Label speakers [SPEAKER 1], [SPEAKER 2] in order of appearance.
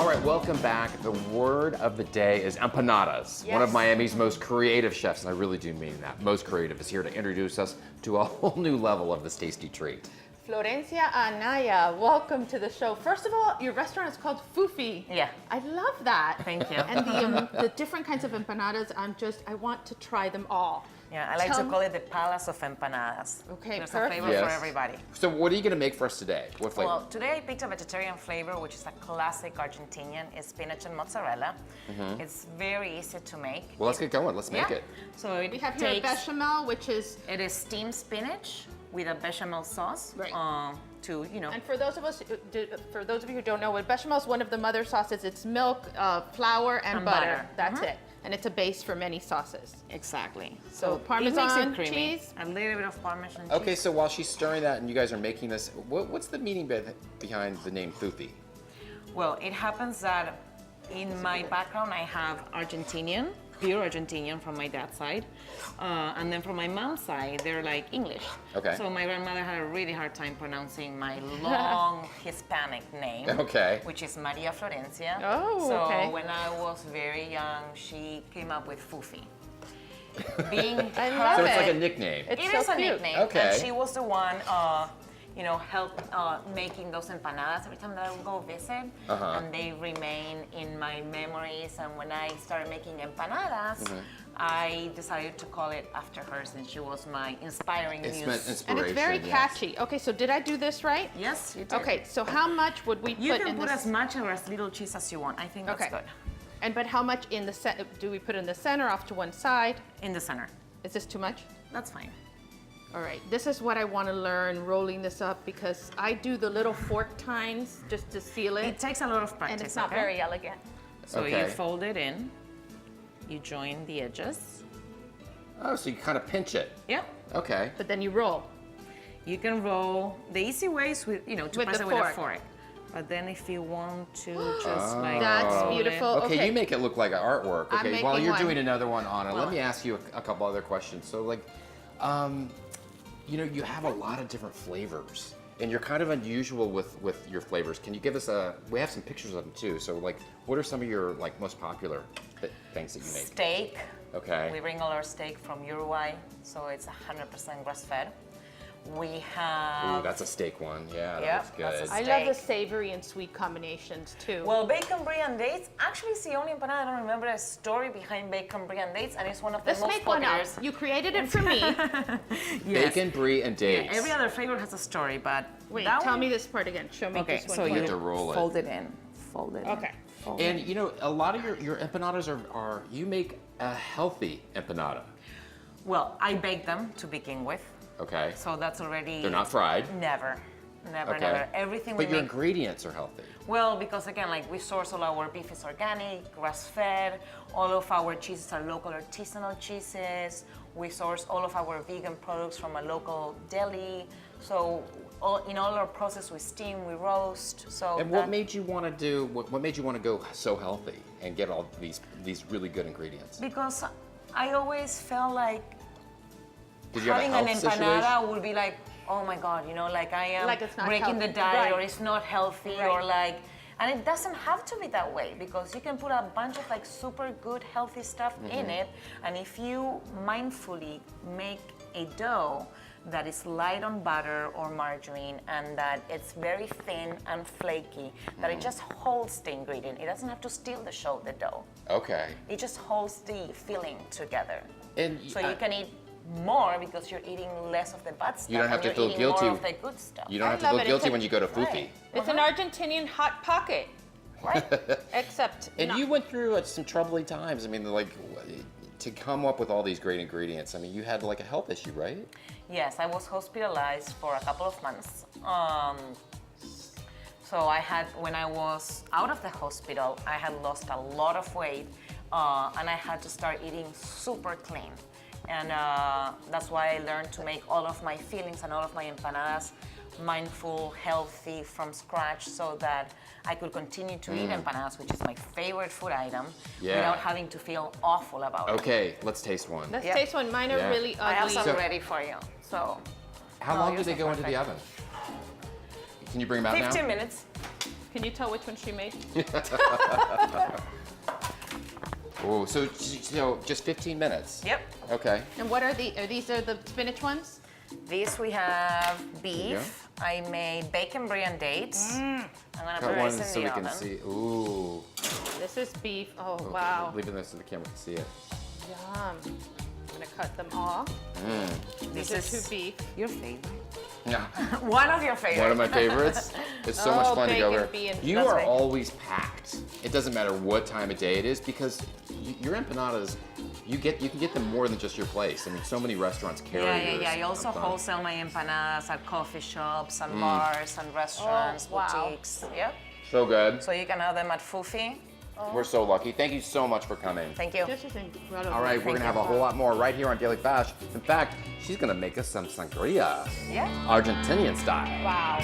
[SPEAKER 1] All right, welcome back. The word of the day is empanadas.
[SPEAKER 2] Yes.
[SPEAKER 1] One of Miami's most creative chefs, and I really do mean that, most creative, is here to introduce us to a whole new level of this tasty treat.
[SPEAKER 2] Florencia Anaya, welcome to the show. First of all, your restaurant is called Fufi.
[SPEAKER 3] Yeah.
[SPEAKER 2] I love that.
[SPEAKER 3] Thank you.
[SPEAKER 2] And the different kinds of empanadas, I want to try them all.
[SPEAKER 3] Yeah, I like to call it the Palace of Empanadas.
[SPEAKER 2] Okay,
[SPEAKER 3] There's
[SPEAKER 2] perfect.
[SPEAKER 3] a flavor
[SPEAKER 1] Yes.
[SPEAKER 3] for everybody.
[SPEAKER 1] So what are you gonna make for us today? What flavor?
[SPEAKER 3] Well, today I picked a vegetarian flavor, which is a classic Argentinian. It's spinach and mozzarella. It's very easy to make.
[SPEAKER 1] Well, let's get going. Let's make it.
[SPEAKER 3] So it
[SPEAKER 2] We have here
[SPEAKER 3] takes,
[SPEAKER 2] bechamel, which is,
[SPEAKER 3] it is steamed spinach with a bechamel sauce.
[SPEAKER 2] Right.
[SPEAKER 3] To, you know.
[SPEAKER 2] and for those of you who don't know what bechamel is, one of the mother sauces. It's milk, flour, and butter. That's it. And it's a base for many sauces.
[SPEAKER 3] Exactly.
[SPEAKER 2] So
[SPEAKER 3] it
[SPEAKER 2] Parmesan
[SPEAKER 3] makes it creamy.
[SPEAKER 2] cheese.
[SPEAKER 3] A little bit of Parmesan cheese.
[SPEAKER 1] Okay, so while she's stirring that and you guys are making this, what's the meaning behind the name Fufi?
[SPEAKER 3] Well, it happens that in my background I have Argentinian, pure Argentinian from my dad's side, and then from my mom's side they're like English.
[SPEAKER 1] Okay.
[SPEAKER 3] So my grandmother had a really hard time pronouncing my long Hispanic name,
[SPEAKER 1] Okay.
[SPEAKER 3] which is Maria Florencia.
[SPEAKER 2] Oh,
[SPEAKER 3] so
[SPEAKER 2] okay.
[SPEAKER 3] when I was very young, she came up with Fufi. Being
[SPEAKER 2] I
[SPEAKER 3] her-
[SPEAKER 2] love
[SPEAKER 1] So it's like a
[SPEAKER 2] it.
[SPEAKER 1] nickname.
[SPEAKER 2] It's
[SPEAKER 3] It
[SPEAKER 2] so
[SPEAKER 3] is a
[SPEAKER 2] cute.
[SPEAKER 3] nickname,
[SPEAKER 1] Okay.
[SPEAKER 3] and she was the one, help making those empanadas every time that I would go visit, and they remain in my memories. And when I started making empanadas, I decided to call it after her, since she was my inspiring
[SPEAKER 1] It's
[SPEAKER 3] muse.
[SPEAKER 1] meant inspiration.
[SPEAKER 2] And it's very
[SPEAKER 1] yes.
[SPEAKER 2] catchy. Okay, so did I do this right?
[SPEAKER 3] Yes, you did.
[SPEAKER 2] Okay, so how much would we
[SPEAKER 3] You
[SPEAKER 2] put
[SPEAKER 3] can
[SPEAKER 2] in
[SPEAKER 3] put
[SPEAKER 2] this?
[SPEAKER 3] as much or as little cheese as you want. I think that's
[SPEAKER 2] Okay.
[SPEAKER 3] good.
[SPEAKER 2] But how much in the do we put in the center, off to one side?
[SPEAKER 3] In the center.
[SPEAKER 2] Is this too much?
[SPEAKER 3] That's fine.
[SPEAKER 2] All right, this is what I want to learn, rolling this up, because I do the little fork tines just to seal
[SPEAKER 3] It
[SPEAKER 2] it,
[SPEAKER 3] takes a lot of practice.
[SPEAKER 2] and it's not
[SPEAKER 3] okay?
[SPEAKER 2] very elegant.
[SPEAKER 3] So
[SPEAKER 1] Okay.
[SPEAKER 3] you fold it in, you join the edges.
[SPEAKER 1] Oh, so you kind of pinch it.
[SPEAKER 3] Yep.
[SPEAKER 1] Okay.
[SPEAKER 2] But then you roll.
[SPEAKER 3] You can roll. The easy way is with, to
[SPEAKER 2] With
[SPEAKER 3] press
[SPEAKER 2] the
[SPEAKER 3] it with a
[SPEAKER 2] fork.
[SPEAKER 3] fork. But then if you want to just like
[SPEAKER 2] That's
[SPEAKER 3] roll it-
[SPEAKER 2] beautiful.
[SPEAKER 1] Okay, you make it look like an artwork.
[SPEAKER 2] I'm
[SPEAKER 1] Okay, while
[SPEAKER 2] making
[SPEAKER 1] you're
[SPEAKER 2] one.
[SPEAKER 1] doing another one on it, let
[SPEAKER 3] Well-
[SPEAKER 1] me ask you a couple other questions. So, like, you have a lot of different flavors, and you're kind of unusual with your flavors. Can you give us we have some pictures of them too. So, like, what are some of your most popular things that you make?
[SPEAKER 3] Steak.
[SPEAKER 1] Okay.
[SPEAKER 3] We bring all our steak from Uruguay, so it's 100% grass-fed. We have.
[SPEAKER 1] Ooh, that's a steak one. Yeah,
[SPEAKER 3] Yeah,
[SPEAKER 1] that's good.
[SPEAKER 3] that's a
[SPEAKER 2] I love the
[SPEAKER 3] Steak.
[SPEAKER 2] savory and sweet combinations too.
[SPEAKER 3] Well, bacon brie and dates. Actually, it's the only empanada I don't remember a story behind bacon brie and dates, and it's one of the
[SPEAKER 2] Let's
[SPEAKER 3] most
[SPEAKER 2] make one
[SPEAKER 3] popular.
[SPEAKER 2] up. You created it for me.
[SPEAKER 3] Yes.
[SPEAKER 1] Bacon, brie, and dates.
[SPEAKER 3] Every other flavor has a story, but
[SPEAKER 2] Wait,
[SPEAKER 3] that
[SPEAKER 2] tell
[SPEAKER 3] one-
[SPEAKER 2] me this part again. Show me
[SPEAKER 3] Okay,
[SPEAKER 2] this one.
[SPEAKER 3] so
[SPEAKER 1] You
[SPEAKER 3] you
[SPEAKER 1] have to roll it.
[SPEAKER 3] fold it in. Fold it in.
[SPEAKER 2] Okay.
[SPEAKER 3] Fold
[SPEAKER 1] And a lot of your empanadas are you make a healthy empanada.
[SPEAKER 3] Well, I bake them to begin with,
[SPEAKER 1] Okay.
[SPEAKER 3] so that's already.
[SPEAKER 1] They're not fried.
[SPEAKER 3] Never, never,
[SPEAKER 1] Okay.
[SPEAKER 3] never. Everything
[SPEAKER 1] But
[SPEAKER 3] we
[SPEAKER 1] your
[SPEAKER 3] make.
[SPEAKER 1] ingredients are healthy.
[SPEAKER 3] Well, because again, we source all our beef is organic, grass-fed. All of our cheeses are local artisanal cheeses. We source all of our vegan products from a local deli. So in all our process, we steam, we roast. So
[SPEAKER 1] And what made you want to do? What made you want to go so healthy and get all these really good ingredients?
[SPEAKER 3] Because I always felt like
[SPEAKER 1] Did you have a
[SPEAKER 3] having an
[SPEAKER 1] health
[SPEAKER 3] empanada
[SPEAKER 1] situation?
[SPEAKER 3] would be like, oh my God, like I am
[SPEAKER 2] Like it's not
[SPEAKER 3] breaking the
[SPEAKER 2] healthy.
[SPEAKER 3] diet,
[SPEAKER 2] Right.
[SPEAKER 3] or it's not healthy,
[SPEAKER 2] Right.
[SPEAKER 3] or and it doesn't have to be that way, because you can put a bunch of super good healthy stuff in it, and if you mindfully make a dough that is light on butter or margarine, and that it's very thin and flaky, that it just holds the ingredient. It doesn't have to steal the show, the dough.
[SPEAKER 1] Okay.
[SPEAKER 3] It just holds the filling together.
[SPEAKER 1] And
[SPEAKER 3] So you can eat more because you're eating less of the bad stuff.
[SPEAKER 1] You don't have
[SPEAKER 3] and
[SPEAKER 1] to
[SPEAKER 3] you're
[SPEAKER 1] feel
[SPEAKER 3] eating
[SPEAKER 1] guilty.
[SPEAKER 3] More of the good stuff.
[SPEAKER 1] You don't
[SPEAKER 2] I
[SPEAKER 1] have to
[SPEAKER 2] love
[SPEAKER 1] feel
[SPEAKER 2] it.
[SPEAKER 1] guilty
[SPEAKER 2] It's
[SPEAKER 1] when you go to Fufi.
[SPEAKER 3] Right.
[SPEAKER 2] It's an Argentinian hot pocket,
[SPEAKER 3] Right.
[SPEAKER 2] except
[SPEAKER 1] And
[SPEAKER 2] not-
[SPEAKER 1] you went through some troubling times. I mean, to come up with all these great ingredients. I mean, you had a health issue, right?
[SPEAKER 3] Yes, I was hospitalized for a couple of months. So when I was out of the hospital, I had lost a lot of weight, and I had to start eating super clean. And that's why I learned to make all of my fillings and all of my empanadas mindful, healthy, from scratch, so that I could continue to eat empanadas, which is my favorite food item,
[SPEAKER 1] Yeah.
[SPEAKER 3] without having to feel awful about it.
[SPEAKER 1] Okay, let's taste one.
[SPEAKER 2] Let's
[SPEAKER 3] Yeah.
[SPEAKER 2] taste one. Mine are
[SPEAKER 1] Yeah.
[SPEAKER 2] really ugly.
[SPEAKER 3] I have some
[SPEAKER 1] So-
[SPEAKER 3] ready for you. So
[SPEAKER 1] How
[SPEAKER 3] No,
[SPEAKER 1] long do
[SPEAKER 3] yours
[SPEAKER 1] they
[SPEAKER 3] are
[SPEAKER 1] go into the
[SPEAKER 3] perfect.
[SPEAKER 1] oven? Can you bring them out
[SPEAKER 3] 15
[SPEAKER 1] now?
[SPEAKER 3] minutes.
[SPEAKER 2] Can you tell which one she made?
[SPEAKER 1] Oh, so just 15 minutes.
[SPEAKER 3] Yep.
[SPEAKER 1] Okay.
[SPEAKER 2] And what are these are the spinach ones?
[SPEAKER 3] These we have
[SPEAKER 1] There you
[SPEAKER 3] beef. I made bacon brie and dates. I'm gonna
[SPEAKER 1] Got
[SPEAKER 3] put
[SPEAKER 1] one
[SPEAKER 3] this in
[SPEAKER 1] so
[SPEAKER 3] the
[SPEAKER 1] we
[SPEAKER 3] oven.
[SPEAKER 1] can see. Ooh.
[SPEAKER 2] This is beef. Oh, wow.
[SPEAKER 1] Leaving this so the camera can see it.
[SPEAKER 2] Yum. I'm gonna cut them off.
[SPEAKER 3] This
[SPEAKER 2] These are
[SPEAKER 3] is
[SPEAKER 2] two beef.
[SPEAKER 3] your favorite.
[SPEAKER 1] Yeah.
[SPEAKER 3] One of your favorites.
[SPEAKER 1] One of my favorites. It's so much
[SPEAKER 2] Oh,
[SPEAKER 1] fun to go
[SPEAKER 2] bacon,
[SPEAKER 1] here.
[SPEAKER 2] bee, and
[SPEAKER 1] You
[SPEAKER 2] that's
[SPEAKER 1] are
[SPEAKER 2] bacon.
[SPEAKER 1] always packed. It doesn't matter what time of day it is because your empanadas, you can get them more than just your place. I mean, so many restaurants carry yours.
[SPEAKER 3] I also
[SPEAKER 1] I'm fun.
[SPEAKER 3] wholesale my empanadas at coffee shops and bars and restaurants,
[SPEAKER 2] Oh, wow.
[SPEAKER 3] boutiques. Yep.
[SPEAKER 1] So good.
[SPEAKER 3] So you can have them at Fufi.
[SPEAKER 1] We're so lucky. Thank you so much for coming.
[SPEAKER 3] Thank you.
[SPEAKER 2] This is incredible.
[SPEAKER 1] All right, we're gonna have a whole lot more right here on Daily Bash. In fact, she's gonna make us some sangria,
[SPEAKER 3] Yeah.
[SPEAKER 1] Argentinian style.
[SPEAKER 2] Wow.